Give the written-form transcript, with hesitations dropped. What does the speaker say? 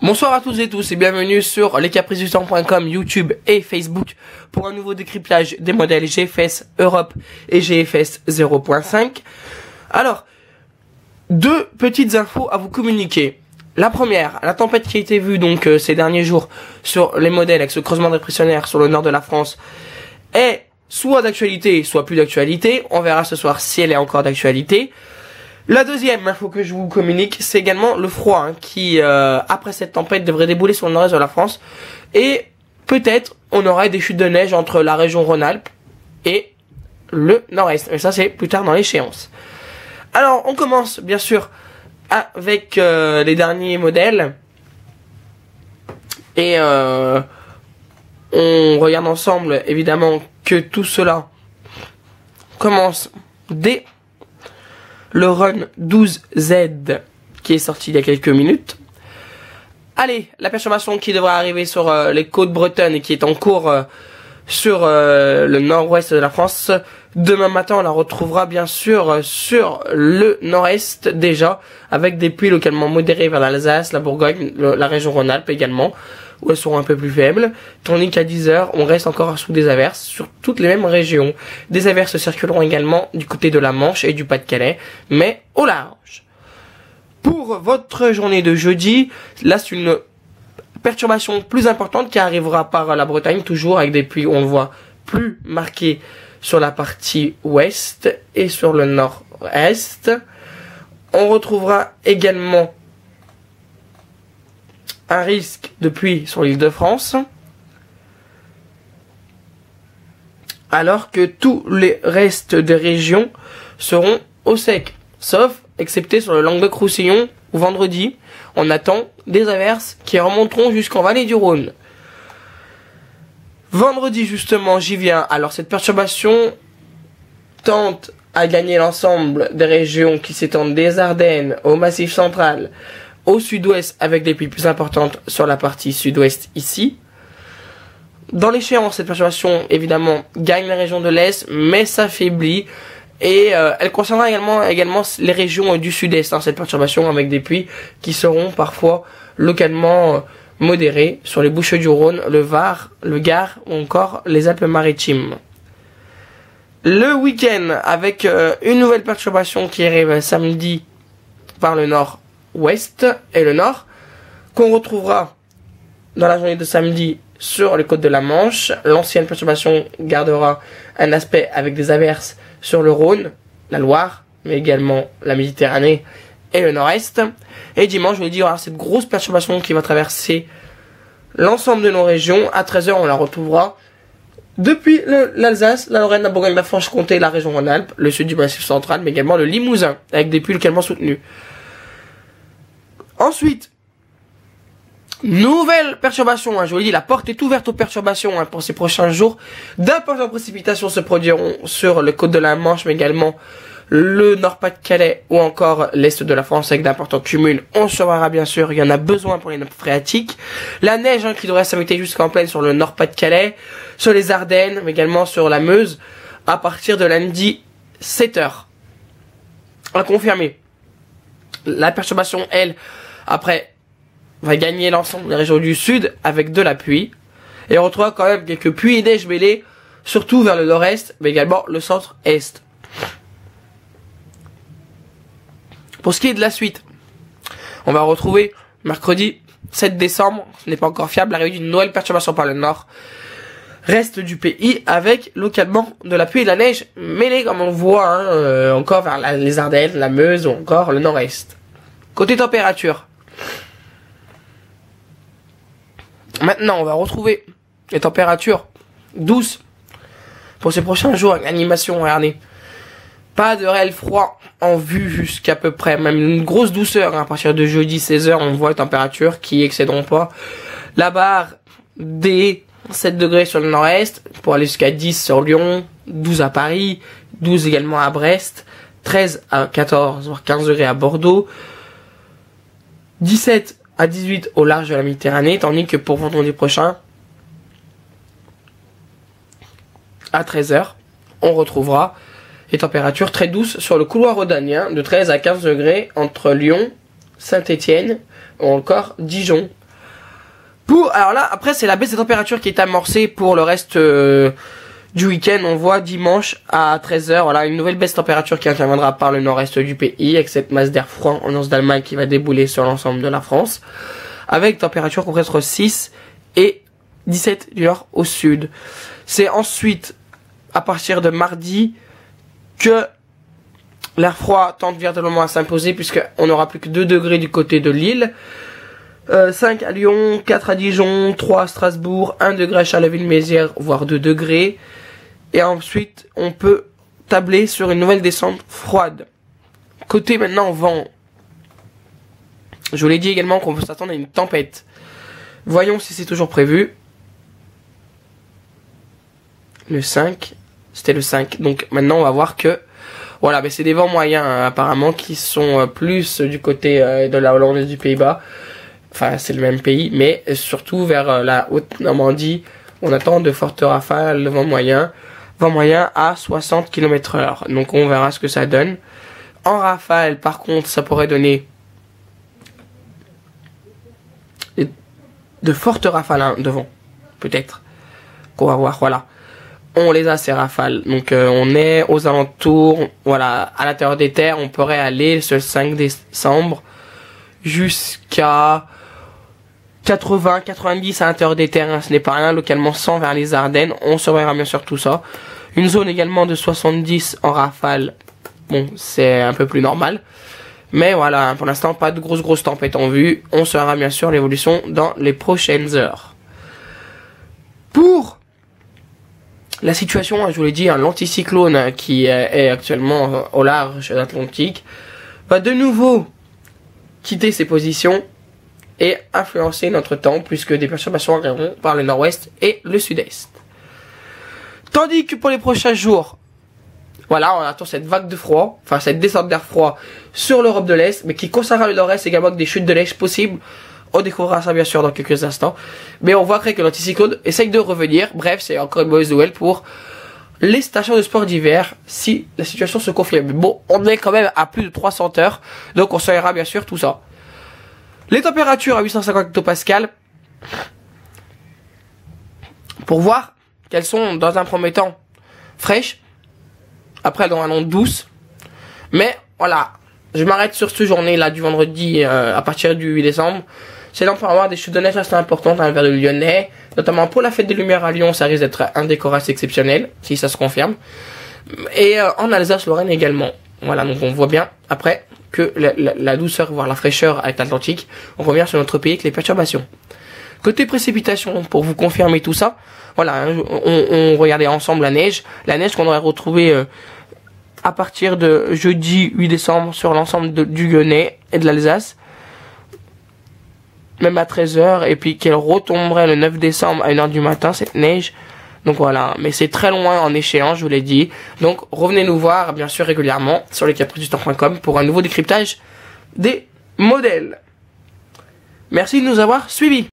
Bonsoir à tous et tous et bienvenue sur lescapricesdutemps.com, YouTube et Facebook pour un nouveau décryptage des modèles GFS Europe et GFS 0.5. Alors, deux petites infos à vous communiquer. La première, la tempête qui a été vue donc ces derniers jours sur les modèles avec ce creusement dépressionnaire sur le nord de la France est soit d'actualité, soit plus d'actualité. On verra ce soir si elle est encore d'actualité. La deuxième info que je vous communique, c'est également le froid qui, après cette tempête, devrait débouler sur le nord-est de la France. Et peut-être on aura des chutes de neige entre la région Rhône-Alpes et le nord-est. Mais ça, c'est plus tard dans l'échéance. Alors, on commence bien sûr avec les derniers modèles. Et on regarde ensemble, évidemment, que tout cela commence dès le Run 12Z qui est sorti il y a quelques minutes. Allez, la perturbation qui devrait arriver sur les côtes bretonnes et qui est en cours sur le nord-ouest de la France. Demain matin, on la retrouvera bien sûr sur le nord-est déjà, avec des pluies localement modérées vers l'Alsace, la Bourgogne, la région Rhône-Alpes également, où elles seront un peu plus faibles, tandis qu'à 10h, on reste encore sous des averses sur toutes les mêmes régions. Des averses circuleront également du côté de la Manche et du Pas-de-Calais, mais au large. Pour votre journée de jeudi, là c'est une perturbation plus importante qui arrivera par la Bretagne, toujours avec des pluies, on le voit, plus marquées sur la partie ouest et sur le nord-est. On retrouvera également un risque de pluie sur l'île de France, alors que tous les restes des régions seront au sec, sauf excepté sur le Languedoc-Roussillon où vendredi on attend des averses qui remonteront jusqu'en vallée du Rhône. Vendredi justement, j'y viens. Alors cette perturbation tente à gagner l'ensemble des régions qui s'étendent des Ardennes au Massif central, au sud-ouest avec des pluies plus importantes sur la partie sud-ouest ici. Dans l'échéance, cette perturbation évidemment gagne la région de l'Est mais s'affaiblit et elle concernera également les régions du sud-est, cette perturbation avec des pluies qui seront parfois localement modérées sur les Bouches-du-Rhône, le Var, le Gard ou encore les Alpes-Maritimes. Le week-end avec une nouvelle perturbation qui arrive samedi par le nord-ouest et le nord, qu'on retrouvera dans la journée de samedi sur les côtes de la Manche. L'ancienne perturbation gardera un aspect avec des averses sur le Rhône, la Loire, mais également la Méditerranée et le nord-est. Et dimanche, je vous dis, il y aura cette grosse perturbation qui va traverser l'ensemble de nos régions. À 13h, on la retrouvera depuis l'Alsace, la Lorraine, la Bourgogne, la Franche-Comté, la région Rhône-Alpes, le sud du Massif central, mais également le Limousin, avec des pluies localement soutenues. Ensuite, nouvelle perturbation, je vous l'ai dit, la porte est ouverte aux perturbations pour ces prochains jours. D'importantes précipitations se produiront sur le côte de la Manche, mais également le Nord-Pas-de-Calais ou encore l'Est de la France avec d'importants cumuls. On surveillera bien sûr, il y en a besoin pour les nappes phréatiques. La neige qui devrait s'arrêter jusqu'en pleine sur le Nord-Pas-de-Calais, sur les Ardennes, mais également sur la Meuse, à partir de lundi 7h. À confirmer. La perturbation, elle, après, va gagner l'ensemble des régions du sud avec de la pluie. Et on retrouve quand même quelques pluies et neige mêlées, surtout vers le nord-est, mais également le centre-est. Pour ce qui est de la suite, on va retrouver mercredi 7 décembre, ce n'est pas encore fiable, l'arrivée d'une nouvelle perturbation par le nord. Reste du pays avec localement de la pluie et de la neige mêlée comme on voit encore vers les Ardennes, la Meuse ou encore le nord-est. Côté température. Maintenant, on va retrouver les températures douces pour ces prochains jours avec l'animation, regardez. Pas de réel froid en vue jusqu'à peu près, même une grosse douceur à partir de jeudi 16h, on voit les températures qui excéderont pas la barre des 7 degrés sur le nord-est, pour aller jusqu'à 10 sur Lyon, 12 à Paris, 12 également à Brest, 13 à 14 voire 15 degrés à Bordeaux, 17 à 18 au large de la Méditerranée, tandis que pour vendredi prochain, à 13h, on retrouvera les températures très douces sur le couloir rhodanien, de 13 à 15 degrés entre Lyon, Saint-Étienne ou encore Dijon. Alors là, après, c'est la baisse des températures qui est amorcée pour le reste du week-end. On voit dimanche à 13h, voilà, une nouvelle baisse de température qui interviendra par le nord-est du pays, avec cette masse d'air froid en Nord d'Allemagne qui va débouler sur l'ensemble de la France, avec température comprise entre 6 et 17 du nord au sud. C'est ensuite, à partir de mardi, que l'air froid tente véritablement à s'imposer, puisqu'on n'aura plus que 2 degrés du côté de Lille, 5 à Lyon, 4 à Dijon, 3 à Strasbourg, 1 degré à Charleville-Mézières, voire 2 degrés. Et ensuite, on peut tabler sur une nouvelle descente froide. Côté maintenant vent. Je vous l'ai dit également qu'on peut s'attendre à une tempête. Voyons si c'est toujours prévu. Le 5, c'était le 5. Donc maintenant, on va voir que... Voilà, mais c'est des vents moyens apparemment qui sont plus du côté de la Hollande et du Pays-Bas. Enfin, c'est le même pays, mais surtout vers la Haute-Normandie, on attend de fortes rafales de vent moyen à 60 km/h. Donc on verra ce que ça donne. En rafale, par contre, ça pourrait donner de fortes rafales de vent, peut-être, qu'on va voir, voilà. On les a, ces rafales. Donc on est aux alentours, voilà, à l'intérieur des terres, on pourrait aller ce 5 décembre jusqu'à 80, 90 à l'intérieur des terres, hein, ce n'est pas rien, localement 100 vers les Ardennes, on surveillera bien sûr tout ça. Une zone également de 70 en rafale, bon, c'est un peu plus normal. Mais voilà, pour l'instant, pas de grosses tempêtes en vue, on surveillera bien sûr l'évolution dans les prochaines heures. Pour la situation, je vous l'ai dit, hein, l'anticyclone qui est actuellement au large de l'Atlantique va de nouveau quitter ses positions et influencer notre temps, puisque des perturbations arriveront par le nord-ouest et le sud-est. Tandis que pour les prochains jours, voilà, on attend cette vague de froid, enfin cette descente d'air froid sur l'Europe de l'Est, mais qui concernera le nord-est également avec des chutes de neige possibles. On découvrira ça bien sûr dans quelques instants. Mais on voit que l'anticyclone essaye de revenir. Bref, c'est encore une mauvaise nouvelle pour les stations de sport d'hiver si la situation se confirme. Bon, on est quand même à plus de 300 heures, donc on surveillera bien sûr tout ça. Les températures à 850 hectopascales, pour voir qu'elles sont dans un premier temps fraîches, après dans un long douces. Mais voilà, je m'arrête sur cette journée là du vendredi à partir du 8 décembre. C'est là pour avoir des chutes de neige assez importantes vers le Lyonnais, notamment pour la fête des Lumières à Lyon, ça risque d'être un décor assez exceptionnel, si ça se confirme. Et en Alsace-Lorraine également. Voilà, donc on voit bien après que la douceur, voire la fraîcheur avec l'Atlantique, on revient sur notre pays avec les perturbations. Côté précipitation, pour vous confirmer tout ça, voilà, on regardait ensemble la neige qu'on aurait retrouvée à partir de jeudi 8 décembre sur l'ensemble du Lyonnais et de l'Alsace, même à 13h, et puis qu'elle retomberait le 9 décembre à 1h du matin, cette neige. Donc voilà, mais c'est très loin en échéance, je vous l'ai dit. Donc revenez nous voir, bien sûr, régulièrement sur lescapricedutemps.com pour un nouveau décryptage des modèles. Merci de nous avoir suivis.